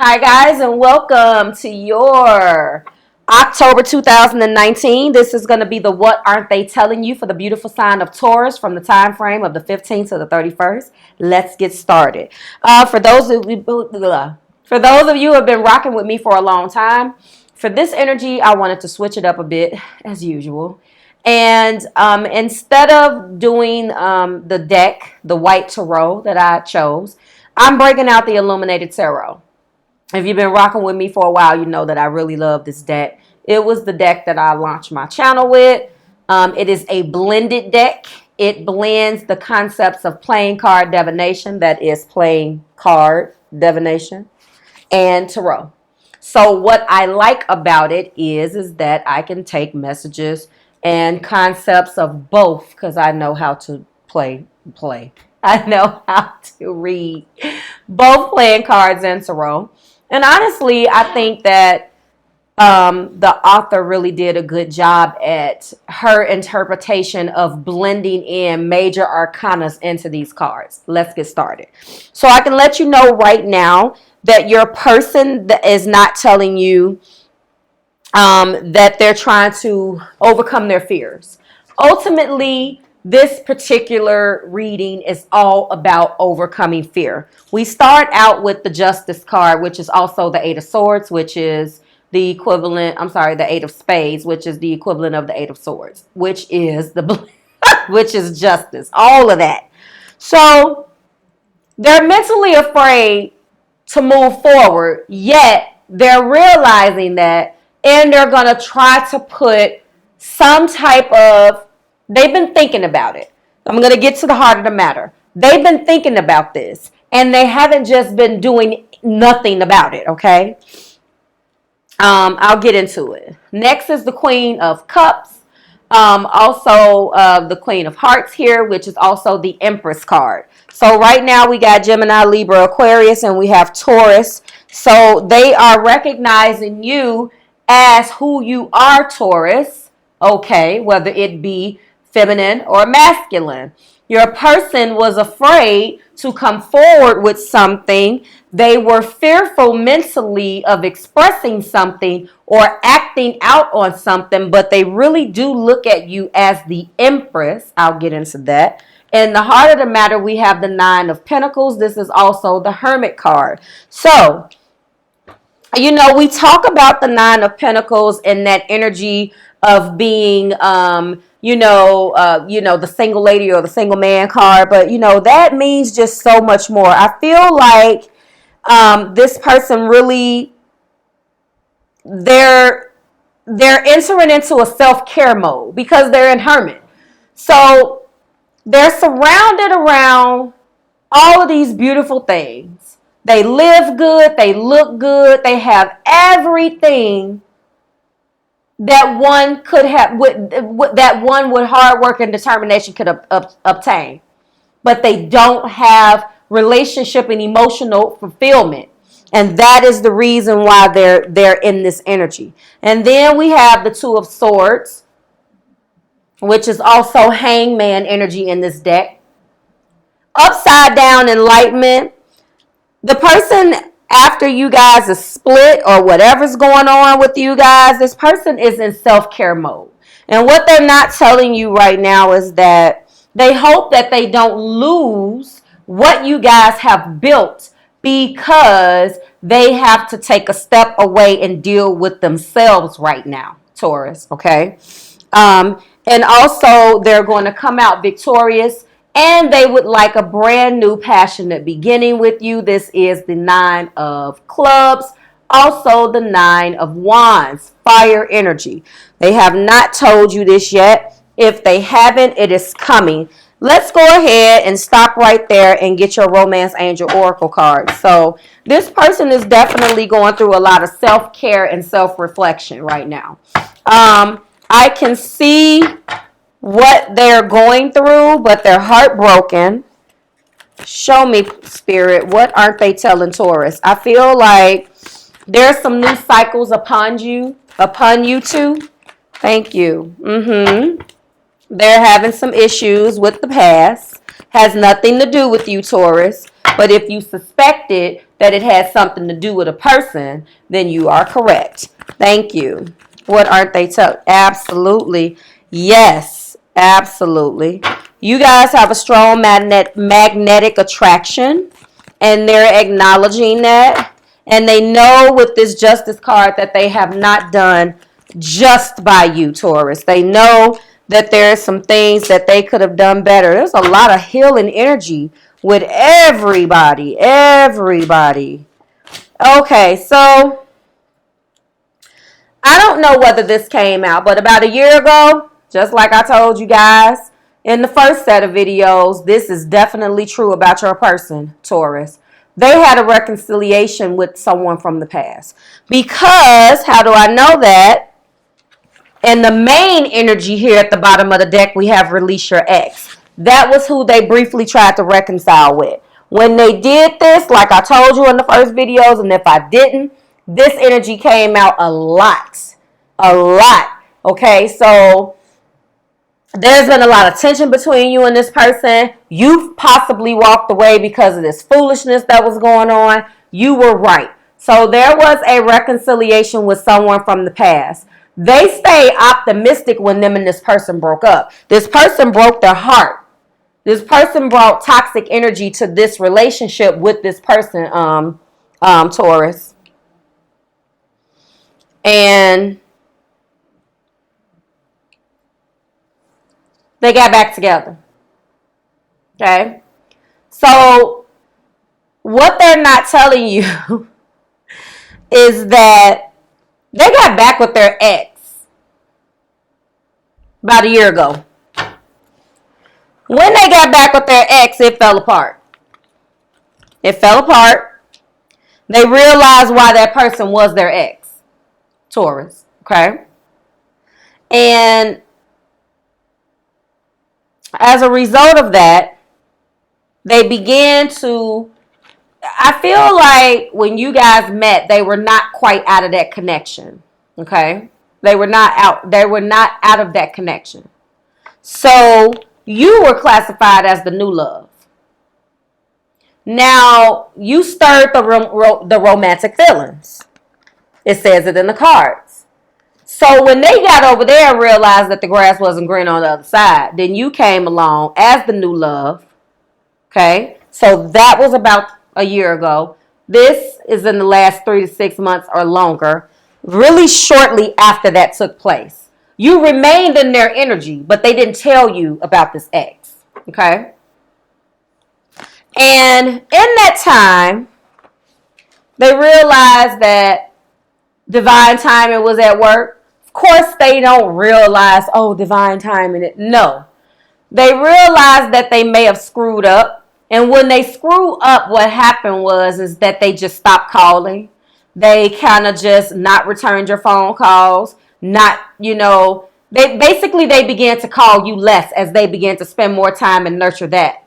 Hi guys, and welcome to your October 2019. This is going to be the What Aren't They Telling You for the beautiful sign of Taurus from the time frame of the 15th to the 31st. Let's get started. For those of you who have been rocking with me for a long time, for this energy, I wanted to switch it up a bit as usual. And instead of doing the deck, the white tarot that I chose, I'm breaking out the illuminated tarot. If you've been rocking with me for a while, you know that I really love this deck. It was the deck that I launched my channel with. It is a blended deck. It blends the concepts of playing card divination, that is playing card divination, and tarot. So what I like about it is that I can take messages and concepts of both because I know how to play. I know how to read both playing cards and tarot. And honestly, I think that the author really did a good job at her interpretation of blending in major arcanas into these cards. Let's get started. So I can let you know right now that your person that is not telling you that they're trying to overcome their fears. Ultimately, this particular reading is all about overcoming fear. We start out with the Justice card, which is also the Eight of Swords, which is the equivalent, the Eight of Spades, which is the equivalent of the Eight of Swords, which is which is justice, all of that. So they're mentally afraid to move forward, yet they're realizing that, and they're going to try to put some type of, they've been thinking about it. I'm going to get to the heart of the matter. They've been thinking about this, and they haven't just been doing nothing about it, okay? I'll get into it. Next is the Queen of Cups. Also, the Queen of Hearts here, which is also the Empress card. So right now we got Gemini, Libra, Aquarius, and we have Taurus. So they are recognizing you as who you are, Taurus. Okay, whether it be feminine or masculine. Your person was afraid to come forward with something. They were fearful mentally of expressing something or acting out on something, but they really do look at you as the Empress. I'll get into that. In the heart of the matter, we have the Nine of Pentacles. This is also the Hermit card. So, you know, we talk about the Nine of Pentacles and that energy of being, the single lady or the single man card. But, that means just so much more. I feel like this person really, they're entering into a self-care mode because they're in Hermit. So they're surrounded around all of these beautiful things. They live good. They look good. They have everything that one could have, that one with hard work and determination could obtain. But they don't have relationship and emotional fulfillment. And that is the reason why they're in this energy. And then we have the Two of Swords, which is also Hangman energy in this deck. Upside down enlightenment. The person after you guys is split or whatever's going on with you guys, this person is in self-care mode. And what they're not telling you right now is that they hope that they don't lose what you guys have built because they have to take a step away and deal with themselves right now, Taurus, okay? And also they're going to come out victorious. And they would like a brand new passionate beginning with you. This is the Nine of Clubs. Also the Nine of Wands. Fire energy. They have not told you this yet. If they haven't, it is coming. Let's go ahead and stop right there and get your Romance Angel Oracle card. So this person is definitely going through a lot of self-care and self-reflection right now. I can see what they're going through, but they're heartbroken. Show me, Spirit, what aren't they telling Taurus? I feel like there's some new cycles upon you two. Thank you. They're having some issues with the past. Has nothing to do with you, Taurus. But if you suspect it, that it has something to do with a person, then you are correct. Thank you. What aren't they telling? Absolutely. Yes, absolutely. You guys have a strong magnetic attraction, and they're acknowledging that. And they know with this Justice card that they have not done just by you, Taurus. They know that there's some things that they could have done better. There's a lot of healing energy with everybody. Everybody. Okay, so I don't know whether this came out, but about a year ago, just like I told you guys in the first set of videos, this is definitely true about your person, Taurus. They had a reconciliation with someone from the past. Because, how do I know that? And the main energy here at the bottom of the deck, we have release your ex. That was who they briefly tried to reconcile with. When they did this, like I told you in the first videos, and if I didn't, this energy came out a lot. A lot. Okay, so there's been a lot of tension between you and this person. You've possibly walked away because of this foolishness that was going on. You were right. So there was a reconciliation with someone from the past. They stayed optimistic when them and this person broke up. This person broke their heart. This person brought toxic energy to this relationship with this person, Taurus. And they got back together. Okay? So what they're not telling you is that they got back with their ex about a year ago. When they got back with their ex, it fell apart. It fell apart. They realized why that person was their ex, Taurus. Okay? And as a result of that, they began to, I feel like when you guys met, they were not quite out of that connection. Okay? They were not out of that connection. So you were classified as the new love. Now, you stirred the romantic feelings. It says it in the cards. So when they got over there and realized that the grass wasn't green on the other side, then you came along as the new love. Okay? So that was about a year ago. This is in the last 3 to 6 months or longer. Really shortly after that took place. You remained in their energy, but they didn't tell you about this ex. Okay? And in that time, they realized that divine timing was at work. Of course, they don't realize, oh, divine timing. No. They realized that they may have screwed up. And when they screw up, what happened is that they just stopped calling. They kind of just not returned your phone calls. Not, they began to call you less as they began to spend more time and nurture that.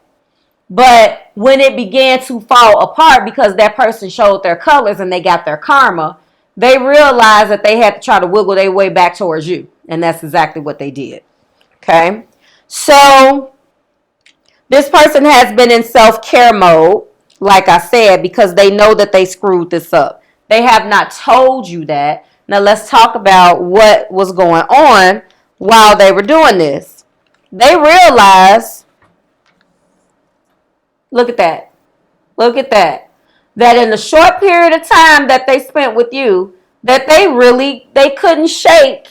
But when it began to fall apart because that person showed their colors and they got their karma, they realized that they had to try to wiggle their way back towards you. And that's exactly what they did. Okay? So this person has been in self-care mode, like I said, because they know that they screwed this up. They have not told you that. Now let's talk about what was going on while they were doing this. They realized, look at that. Look at that. That in the short period of time that they spent with you, that they couldn't shake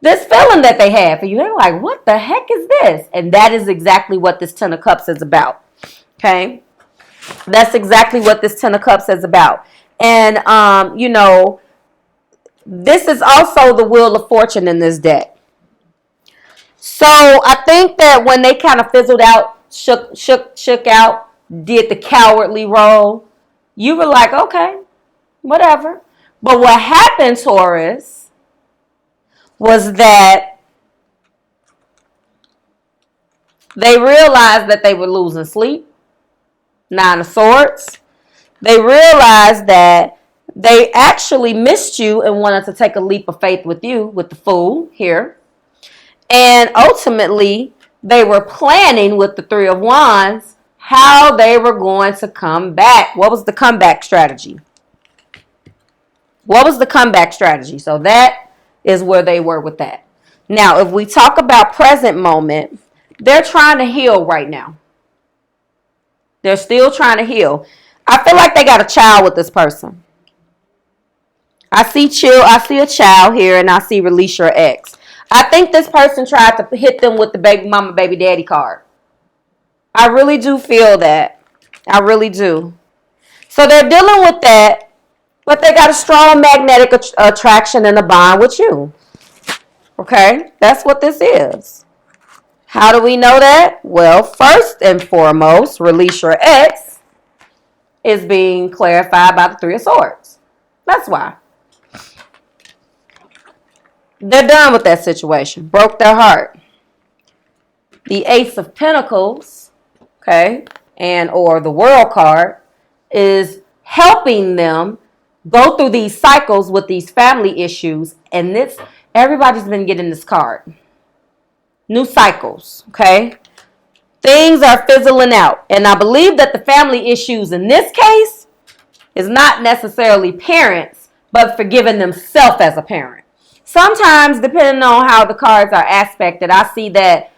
this feeling that they had for you. They're like, what the heck is this? And that is exactly what this Ten of Cups is about. Okay? That's exactly what this Ten of Cups is about. And, this is also the Wheel of Fortune in this deck. So I think that when they kind of fizzled out, shook out, did the cowardly role, you were like, okay, whatever. But what happened, Taurus, was that they realized that they were losing sleep. Nine of Swords. They realized that they actually missed you and wanted to take a leap of faith with you, with the Fool here. And ultimately, they were planning with the Three of Wands how they were going to come back. What was the comeback strategy? What was the comeback strategy? So that is where they were with that. Now, if we talk about present moment, they're trying to heal right now. They're still trying to heal. I feel like they got a child with this person. I see a child here, and I see release your ex. I think this person tried to hit them with the baby mama, baby daddy card. I really do feel that. I really do. So they're dealing with that, but they got a strong magnetic attraction and a bond with you. Okay? That's what this is. How do we know that? Well, first and foremost, release your ex is being clarified by the Three of Swords. That's why. They're done with that situation. Broke their heart. The Ace of Pentacles, okay, and or the World card is helping them go through these cycles with these family issues. And this, everybody's been getting this card. New cycles, okay? Things are fizzling out. And I believe that the family issues in this case is not necessarily parents, but forgiving themselves as a parent. Sometimes, depending on how the cards are aspected, I see that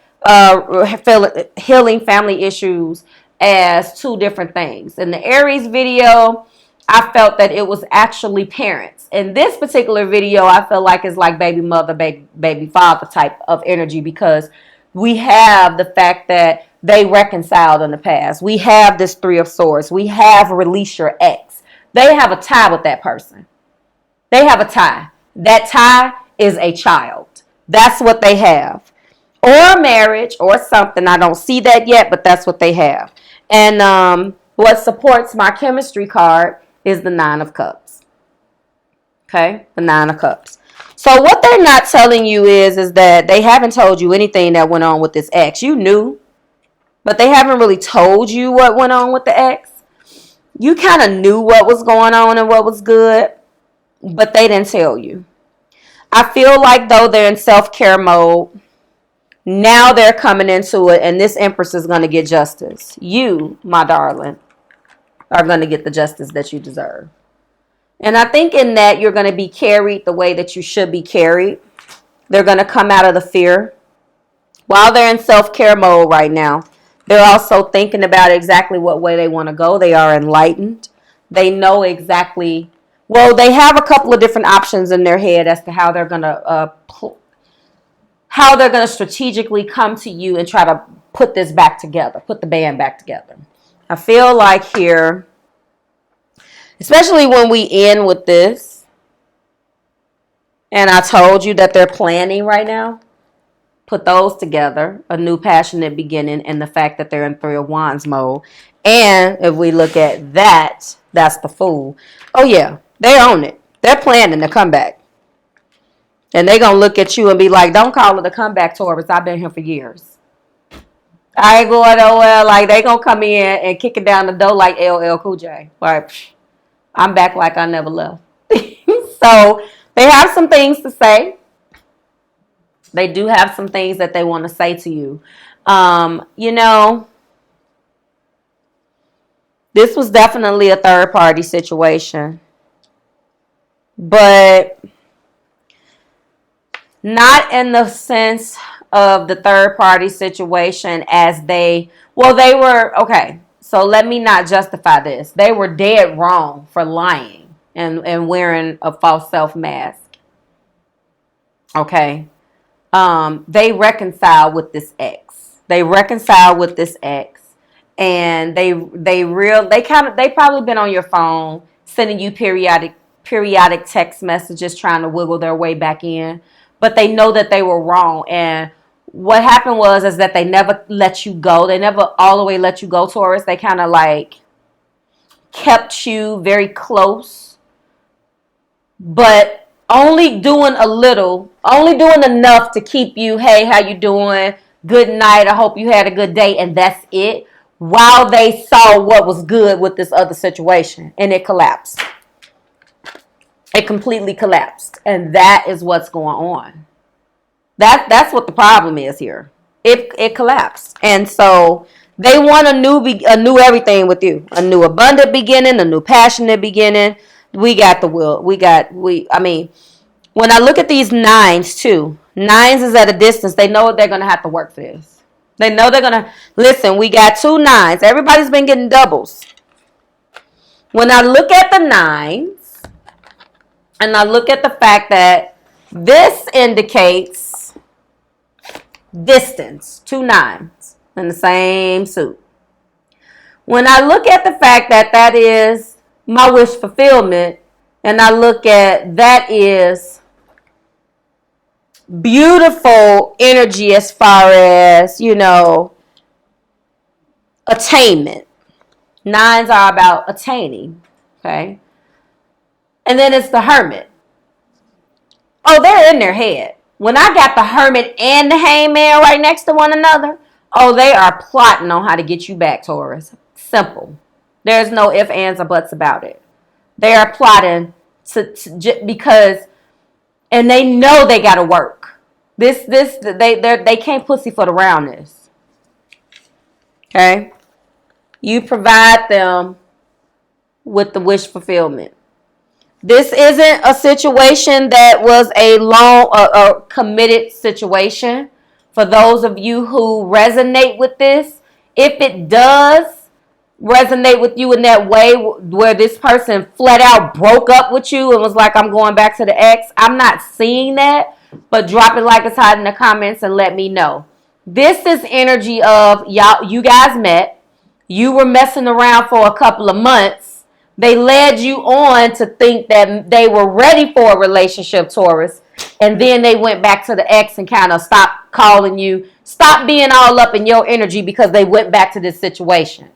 healing family issues as two different things. In the Aries video, I felt that it was actually parents. In this particular video, I feel like it's like baby mother, baby father type of energy, because we have the fact that they reconciled in the past. We have this Three of Swords. We have release your ex. They have a tie with that person. They have a tie. That tie is a child. That's what they have. Or a marriage or something. I don't see that yet, but that's what they have. And what supports my chemistry card is the Nine of Cups. Okay? The Nine of Cups. So what they're not telling you is that they haven't told you anything that went on with this ex. You knew, but they haven't really told you what went on with the ex. You kind of knew what was going on and what was good, but they didn't tell you. I feel like though they're in self-care mode. Now they're coming into it, and this Empress is going to get justice. You, my darling, are going to get the justice that you deserve. And I think in that you're going to be carried the way that you should be carried. They're going to come out of the fear. While they're in self-care mode right now, they're also thinking about exactly what way they want to go. They are enlightened. They know exactly. Well, they have a couple of different options in their head as to how they're going to strategically come to you and try to put this back together, put the band back together. I feel like here, especially when we end with this, and I told you that they're planning right now, put those together, a new passionate beginning, and the fact that they're in Three of Wands mode. And if we look at that, that's the Fool. Oh yeah, they own it. They're planning to come back. And they're going to look at you and be like, don't call it a comeback, Taurus. I've been here for years. I ain't going nowhere. Like, they going to come in and kick it down the door like LL Cool J. Like, I'm back like I never left. So, they have some things to say. They do have some things that they want to say to you. You know, this was definitely a third-party situation. But not in the sense of the third-party situation as they were, okay, so let me not justify this. They were dead wrong for lying and wearing a false self mask. Okay. They reconciled with this ex. And they probably been on your phone sending you periodic text messages trying to wiggle their way back in. But they know that they were wrong. And what happened is that they never let you go. They never all the way let you go, Taurus. They kind of like kept you very close. But only doing enough to keep you, hey, how you doing? Good night. I hope you had a good day. And that's it. While they saw what was good with this other situation. And it collapsed. It completely collapsed. And that is what's going on. That's what the problem is here. It collapsed. And so They want a new everything with you. A new abundant beginning, a new passionate beginning. We got the will. I mean, when I look at these nines too, nines is at a distance. They know they're going to have to work for this. They know they're going to, listen, we got two nines. Everybody's been getting doubles. When I look at the nines, and I look at the fact that this indicates distance, two nines in the same suit. When I look at the fact that that is my wish fulfillment, and I look at that is beautiful energy as far as, you know, attainment. Nines are about attaining, okay? And then it's the Hermit. Oh, they're in their head. When I got the Hermit and the Hangman right next to one another, oh, they are plotting on how to get you back, Taurus. Simple. There's no ifs, ands, or buts about it. They are plotting because, and they know they got to work. They can't pussyfoot around this. Okay? You provide them with the wish fulfillment. This isn't a situation that was a committed situation. For those of you who resonate with this, if it does resonate with you in that way where this person flat out broke up with you and was like, I'm going back to the ex, I'm not seeing that, but drop it like it's hot in the comments and let me know. This is energy of you guys met, you were messing around for a couple of months. They led you on to think that they were ready for a relationship, Taurus. And then they went back to the ex and kind of stopped calling you, stopped being all up in your energy because they went back to this situation.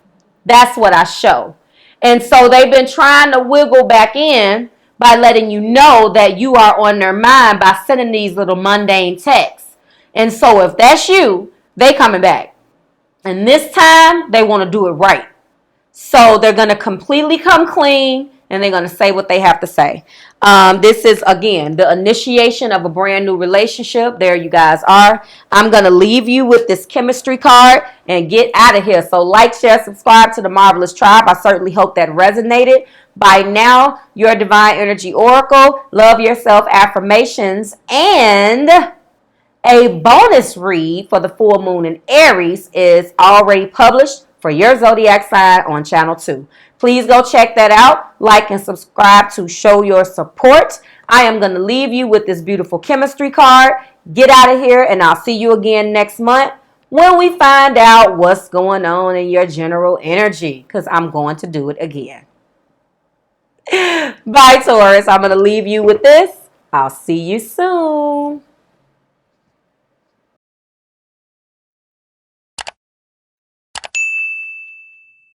That's what I show. And so they've been trying to wiggle back in by letting you know that you are on their mind by sending these little mundane texts. And so if that's you, they coming back. And this time, they want to do it right. So they're going to completely come clean and they're going to say what they have to say. This is, again, the initiation of a brand new relationship. There you guys are. I'm going to leave you with this chemistry card and get out of here. So like, share, subscribe to the Marvelous Tribe. I certainly hope that resonated. By now, your Divine Energy Oracle, Love Yourself affirmations, and a bonus read for the full moon in Aries is already published for your zodiac sign on channel 2. Please go check that out. Like and subscribe to show your support. I am going to leave you with this beautiful chemistry card. Get out of here, and I'll see you again next month when we find out what's going on in your general energy, because I'm going to do it again. Bye, Taurus. I'm going to leave you with this. I'll see you soon.